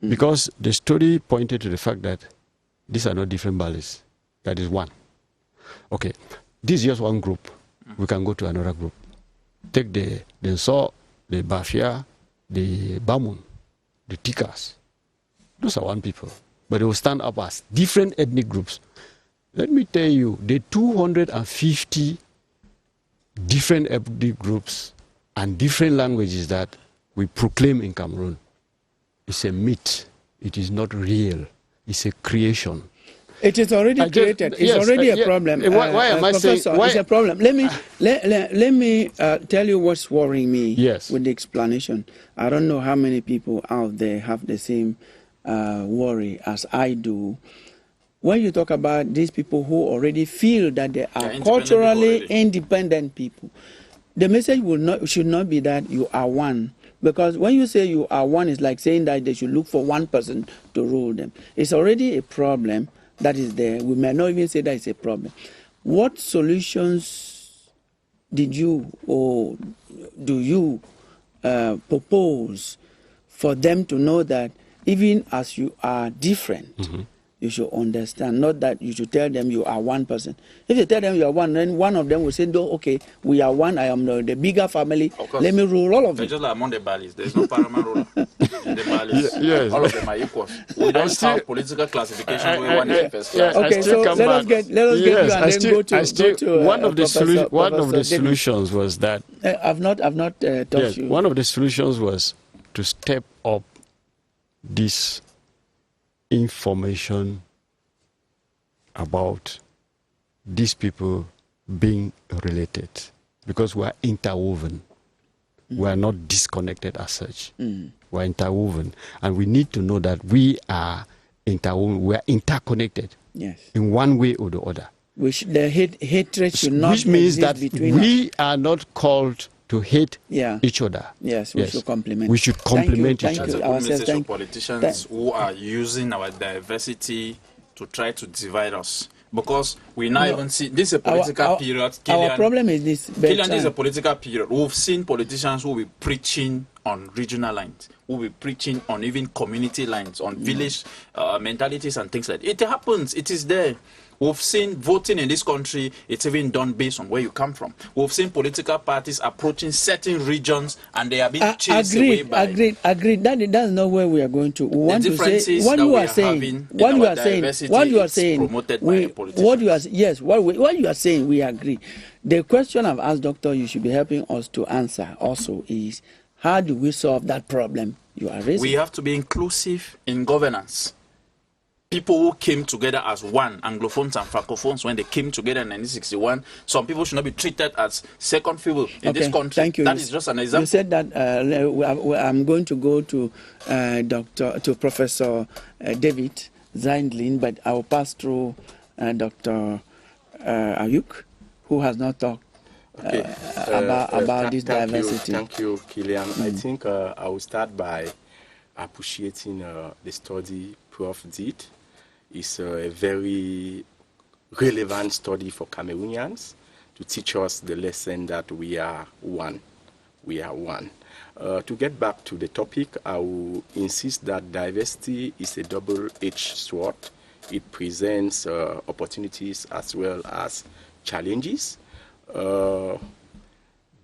Because the study pointed to the fact that these are not different Balis. That is one. Okay, this is just one group. We can go to another group. Take the Nso, the Bafia, the Bamun, the Tikas. Those are one people. But they will stand up as different ethnic groups. Let me tell you, the 250 different ethnic groups and different languages that we proclaim in Cameroon is a myth. It is not real. It's a creation. It is already created. It's already a problem. Why am I saying? Why? It's a problem. Let me tell you what's worrying me with the explanation. I don't know how many people out there have the same worry as I do. When you talk about these people who already feel that they are culturally independent people, the message should not be that you are one. Because when you say you are one, it's like saying that they should look for one person to rule them. It's already a problem that is there. We may not even say that it's a problem. What solutions did you or do you propose for them to know that even as you are different, you should understand, not that you should tell them you are one person. If you tell them you are one, then one of them will say, no, okay, we are one, I am the bigger family, let me rule all of them. Just like among the Balis, there's no paramount ruler. In the Balis, yes. All of them are equal. We don't have political classification where one is first class. Okay, so let us get you and then go to one of the solutions was that... I've not touched you. One of the solutions was to step up this information about these people being related, because we are interwoven. We are not disconnected as such. We are interwoven, and we need to know that we are interwoven. We are interconnected. Yes. In one way or the other. The hatred should not which means that between we are not called to hate Yeah. each other. Yes, we should complement. We should complement Thank each you. That's other. a good Ourselves, message to thank- politicians who are using our diversity to try to divide us. Because we now even see this is a political period. Our Killian, problem is this. Killian, this is a political period. We've seen politicians who will be preaching on regional lines, who will be preaching on even community lines, on village mentalities and things like that. It happens. It is there. We've seen voting in this country, it's even done based on where you come from. We've seen political parties approaching certain regions and they are being chased away by... Agreed. That's not where we are going to. We want to say what you are saying. What you are saying. Promoted by a politician. What you are saying, we agree. The question I've asked, Doctor, you should be helping us to answer also is, how do we solve that problem you are raising? We have to be inclusive in governance. People who came together as one, Anglophones and Francophones, when they came together in 1961, some people should not be treated as second fiddle in this country. Thank you. That is just an example. You said that I'm going to go to Professor David Zeindlin, but I will pass through Dr. Ayuk, who has not talked about this diversity. Thank you, Killian. I think I will start by appreciating the study Prof did. It's a very relevant study for Cameroonians to teach us the lesson that we are one. We are one. To get back to the topic, I will insist that diversity is a double-edged sword. It presents opportunities as well as challenges.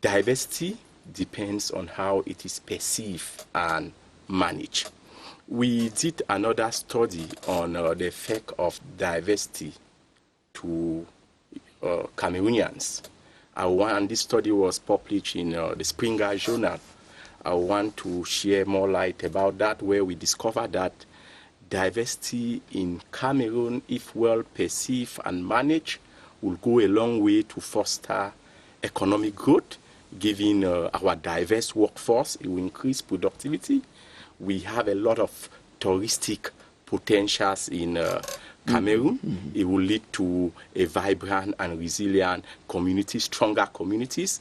Diversity depends on how it is perceived and managed. We did another study on the effect of diversity to Cameroonians. And this study was published in the Springer Journal. I want to share more light about that, where we discovered that diversity in Cameroon, if well perceived and managed, will go a long way to foster economic growth. Given our diverse workforce, it will increase productivity. We have a lot of touristic potentials in Cameroon. It will lead to a vibrant and resilient community, stronger communities.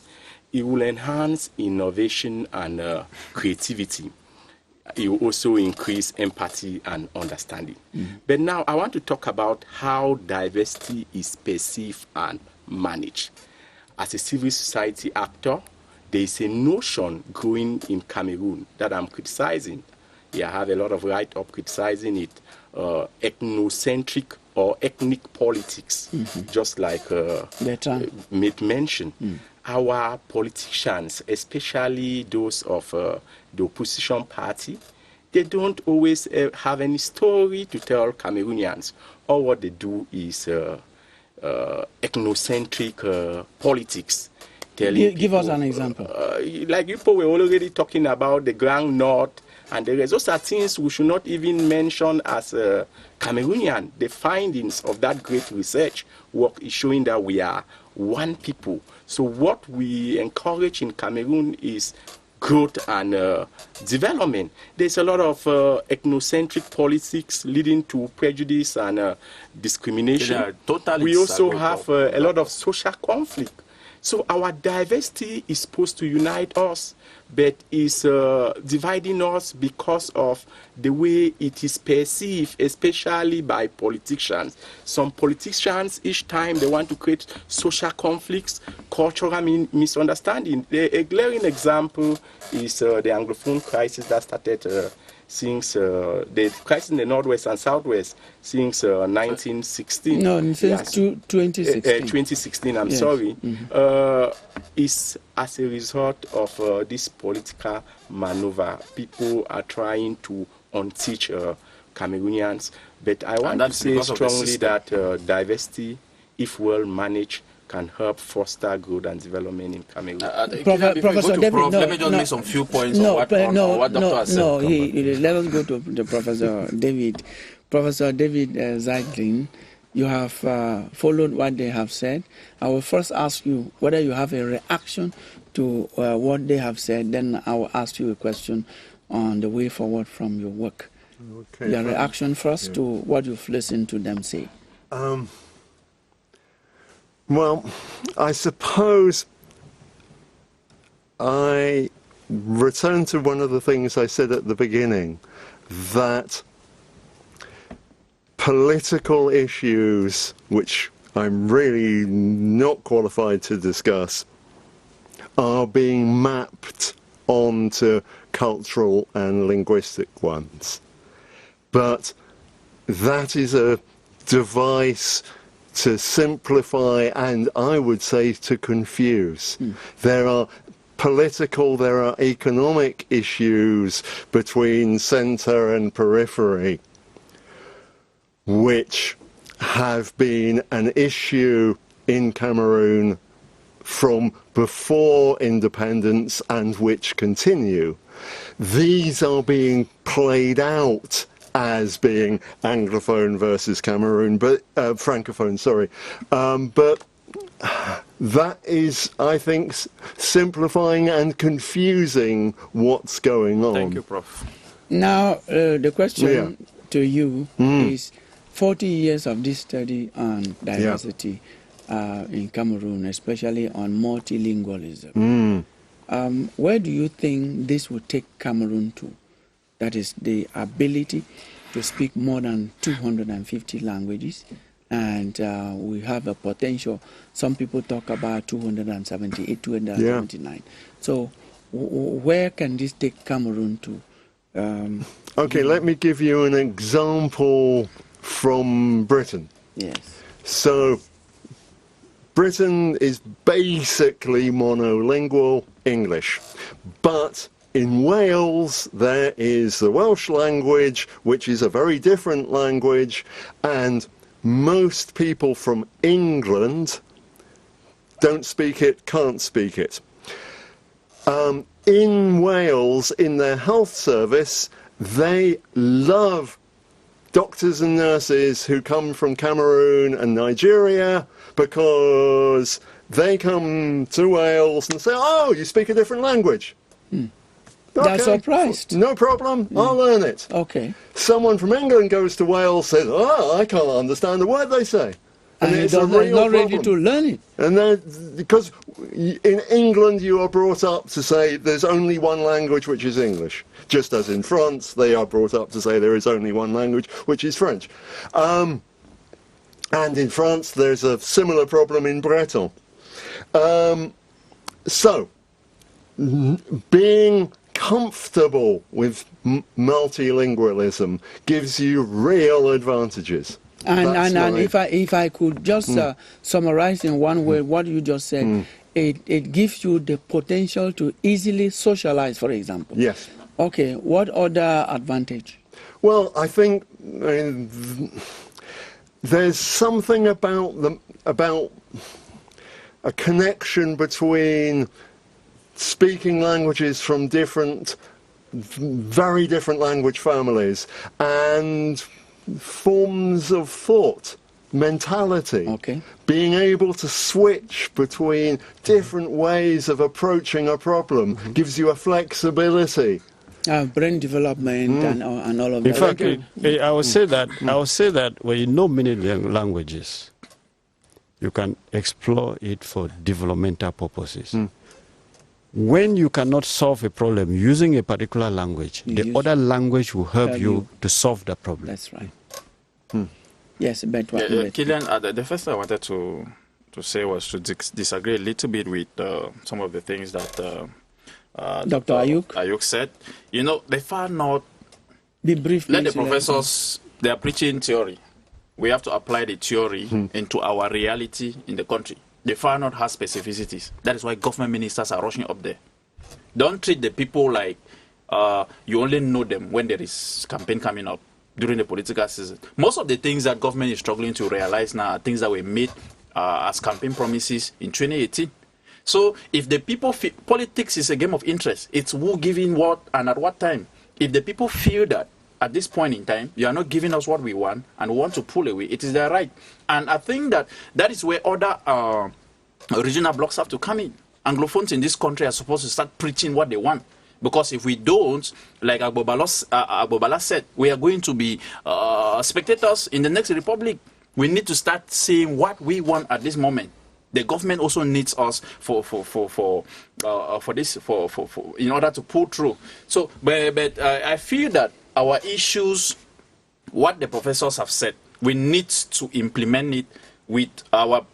It will enhance innovation and creativity. It will also increase empathy and understanding. But now I want to talk about how diversity is perceived and managed. As a civil society actor, there is a notion growing in Cameroon that I'm criticizing. Yeah, I have a lot of write-up criticizing it. Ethnocentric or ethnic politics, just like made mention. Our politicians, especially those of the opposition party, they don't always have any story to tell Cameroonians. All what they do is ethnocentric politics. Give us an example. Like people were already talking about the Grand North, and the rest. Those are things we should not even mention as Cameroonian. The findings of that great research work is showing that we are one people. So what we encourage in Cameroon is growth and development. There's a lot of ethnocentric politics leading to prejudice and discrimination. Yeah, totally. We also have a lot of social conflict. So our diversity is supposed to unite us, but is dividing us because of the way it is perceived, especially by politicians. Some politicians, each time they want to create social conflicts, cultural misunderstanding. A glaring example is the Anglophone crisis that started since the crisis in the Northwest and Southwest since 1916. No, since 2016. 2016, I'm sorry. Is as a result of this political maneuver. People are trying to unteach Cameroonians. But I want to say strongly that diversity, if well managed, can help foster growth and development in Cameroon. Professor David, let me just make some few points on what Dr. has said. Let us go to the Professor David. Professor David Zeindlin, you have followed what they have said. I will first ask you whether you have a reaction to what they have said. Then I will ask you a question on the way forward from your work. Okay, your reaction first to what you've listened to them say. Well, I suppose I return to one of the things I said at the beginning, that political issues, which I'm really not qualified to discuss, are being mapped onto cultural and linguistic ones. But that is a device to simplify and, I would say, to confuse. There are political, there are economic issues between centre and periphery, which have been an issue in Cameroon from before independence and which continue. These are being played out as being Anglophone versus Cameroon, but Francophone, sorry. But that is, I think, simplifying and confusing what's going on. Thank you, Prof. Now, the question to you is 40 years of this study on diversity in Cameroon, especially on multilingualism. Where do you think this will take Cameroon to? That is the ability to speak more than 250 languages, and we have a potential. Some people talk about 278, 279. So where can this take Cameroon to? Okay, let me give you an example from Britain. Yes. So Britain is basically monolingual English, but in Wales there is the Welsh language, which is a very different language, and most people from England don't speak it, can't speak it. In Wales, in their health service, they love doctors and nurses who come from Cameroon and Nigeria, because they come to Wales and say, oh, you speak a different language. They're surprised. No problem, I'll learn it. Okay. Someone from England goes to Wales, says, oh, I can't understand a word they say. And it's they're a real not ready problem. to learn it. And then, because in England you are brought up to say there's only one language, which is English. Just as in France, they are brought up to say there is only one language, which is French. And in France, there's a similar problem in Breton. So, being comfortable with multilingualism gives you real advantages. And if I could just summarize in one word what you just said, it gives you the potential to easily socialize, for example. Yes. Okay, what other advantage? Well, I think there's something about a connection between speaking languages from very different language families and forms of thought, mentality. Okay. Being able to switch between different ways of approaching a problem gives you a flexibility. Brain development and all of that. In fact, I would say that when you know many languages, you can explore it for developmental purposes. When you cannot solve a problem using a particular language, the other language will help you to solve the problem. That's right. Yes, but Killian, the first thing I wanted to say was to disagree a little bit with some of the things that Dr. Ayuk said. You know, they far not. Be brief. Let the professors, they are preaching theory. We have to apply the theory into our reality in the country. They far not have specificities. That is why government ministers are rushing up there. Don't treat the people like you only know them when there is campaign coming up during the political season. Most of the things that government is struggling to realize now are things that were made as campaign promises in 2018. So if the people feel politics is a game of interest, it's who giving what and at what time. If the people feel that at this point in time, you are not giving us what we want and want to pull away, it is their right. And I think that is where other regional blocks have to come in. Anglophones in this country are supposed to start preaching what they want. Because if we don't, like Agbobala said, we are going to be spectators in the next republic. We need to start saying what we want at this moment. The government also needs us for in order to pull through. So, but I feel that our issues, what the professors have said, we need to implement it with our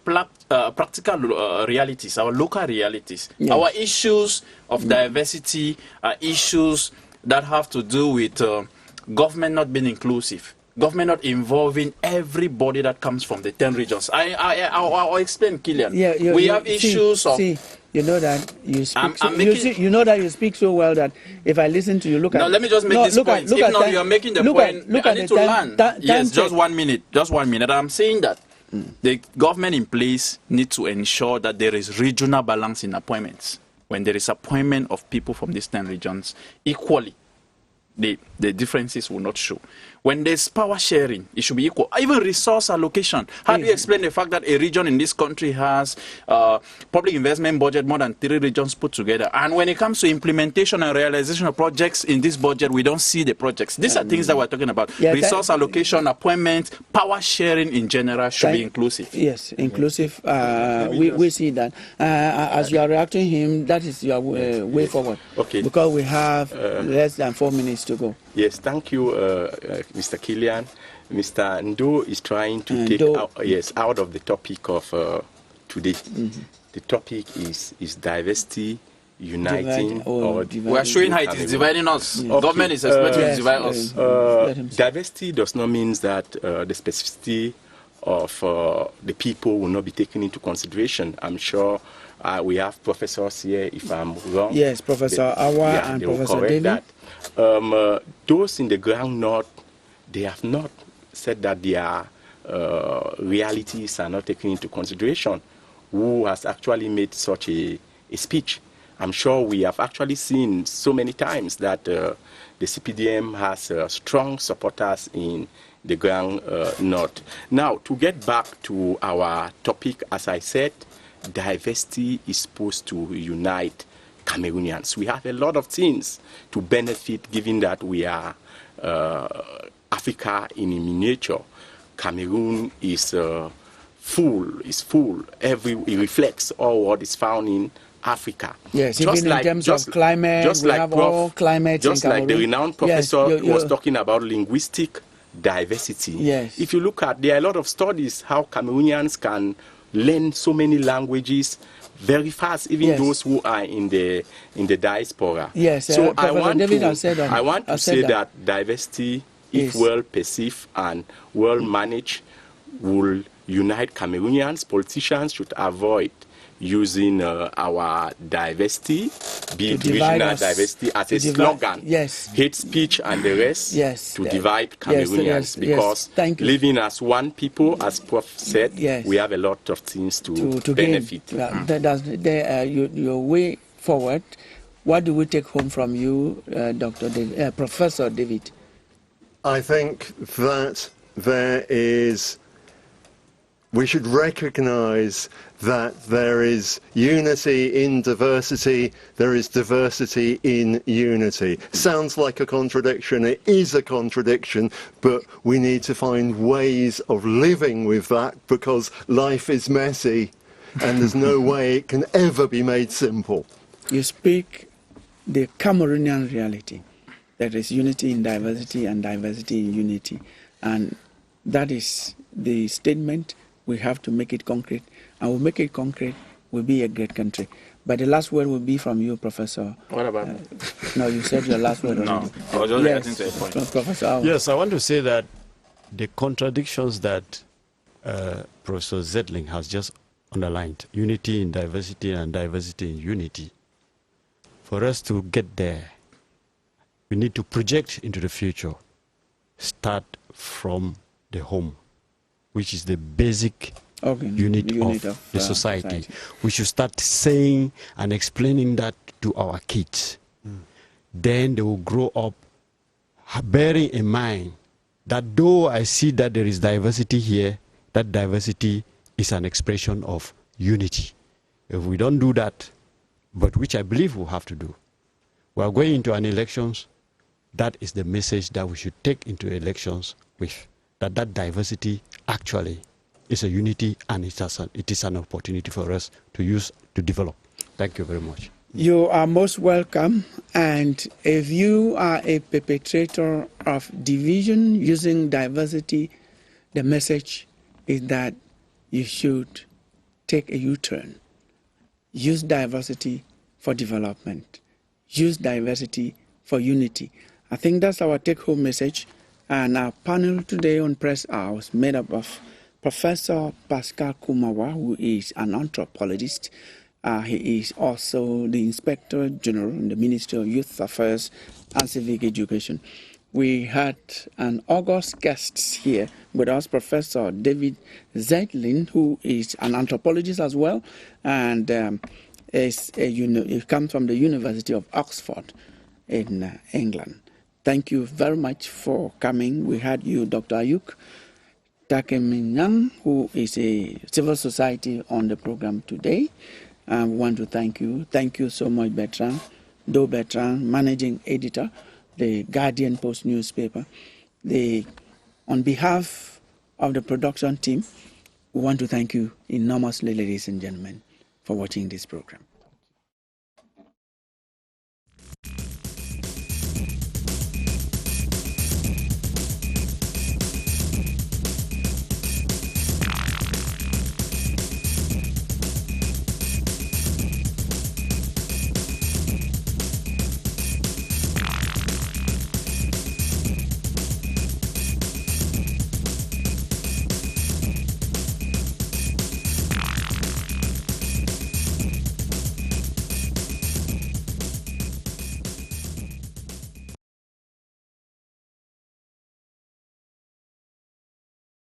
practical realities, our local realities. Yes. Our issues of diversity are issues that have to do with government not being inclusive, government not involving everybody that comes from the 10 regions. I'll explain, Killian. Yeah, we have issues of... You know that you speak. I'm you know that you speak so well that if I listen to you, look at. No, let me just make this point. If not, you're making the point. I need to learn. Yes, just 1 minute. Just 1 minute. I'm saying that the government in place needs to ensure that there is regional balance in appointments. When there is appointment of people from these 10 regions equally, the differences will not show. When there's power sharing, it should be equal. Even resource allocation. How do you explain the fact that a region in this country has public investment budget more than 3 regions put together? And when it comes to implementation and realization of projects in this budget, we don't see the projects. These are things that we're talking about. Resource allocation, appointment, power sharing in general should be inclusive. Yes, inclusive. We see that. As you are reacting him, that is your way forward. Okay. Because we have less than 4 minutes to go. Yes, thank you, Mr. Killian. Mr. Ndo is trying to take out of the topic of today. The topic is diversity uniting or we are showing how it is dividing us. Okay. Government is expecting to divide us. Diversity does not mean that the specificity of the people will not be taken into consideration. I'm sure we have professors here, if I'm wrong. Yes, Professor Awa and Professor David. Those in the ground north, they have not said that their realities are not taken into consideration. Who has actually made such a speech? I'm sure we have actually seen so many times that the CPDM has strong supporters in the ground north. Now, to get back to our topic, as I said, diversity is supposed to unite Cameroonians. We have a lot of things to benefit, given that we are Africa in miniature. Cameroon is full. It reflects all what is found in Africa. Yes, just even in terms of climate, just we have all climate. Just like the renowned professor was talking about linguistic diversity. Yes. If you look at, there are a lot of studies how Cameroonians can learn so many languages very fast, even those who are in the diaspora. Yes. So I want to say that diversity, if well perceived and well managed, will unite Cameroonians. Politicians should avoid using our diversity, be it regional diversity, as a slogan. Yes. Hate speech and the rest to divide Cameroonians. Because living as one people, as Prof said, we have a lot of things to benefit. That's your way forward. What do we take home from you, Professor David? I think that we should recognize that there is unity in diversity, there is diversity in unity. Sounds like a contradiction, it is a contradiction, but we need to find ways of living with that because life is messy and there's no way it can ever be made simple. You speak the Cameroonian reality. There is unity in diversity and diversity in unity. And that is the statement. We have to make it concrete. And we'll make it concrete, we'll be a great country. But the last word will be from you, Professor. What about no, you said your last word already. No, I was just getting to a point. Professor Awa. Yes, I want to say that the contradictions that Professor Zedling has just underlined, unity in diversity and diversity in unity, for us to get there, we need to project into the future, start from the home, which is the basic unit of the society. We should start saying and explaining that to our kids. Then they will grow up bearing in mind that though I see that there is diversity here, that diversity is an expression of unity. If we don't do that, but which I believe we'll have to do, we are going into an elections, that is the message that we should take into elections with, that diversity actually is a unity, and it is an opportunity for us to use to develop. Thank you very much. You are most welcome, and if you are a perpetrator of division using diversity, the message is that you should take a U-turn. Use diversity for development. Use diversity for unity. I think that's our take-home message. And our panel today on Press Hour was made up of Professor Pascal Kumawa, who is an anthropologist. He is also the Inspector General in the Ministry of Youth Affairs and Civic Education. We had an August guest here with us, Professor David Zeitlin, who is an anthropologist as well, and he comes from the University of Oxford in England. Thank you very much for coming. We had you, Dr. Ayuk Takeminyang, who is a civil society on the program today. We want to thank you. Thank you so much, Bertrand. Do Bertrand, managing editor, the Guardian Post newspaper. On behalf of the production team, we want to thank you enormously, ladies and gentlemen, for watching this program.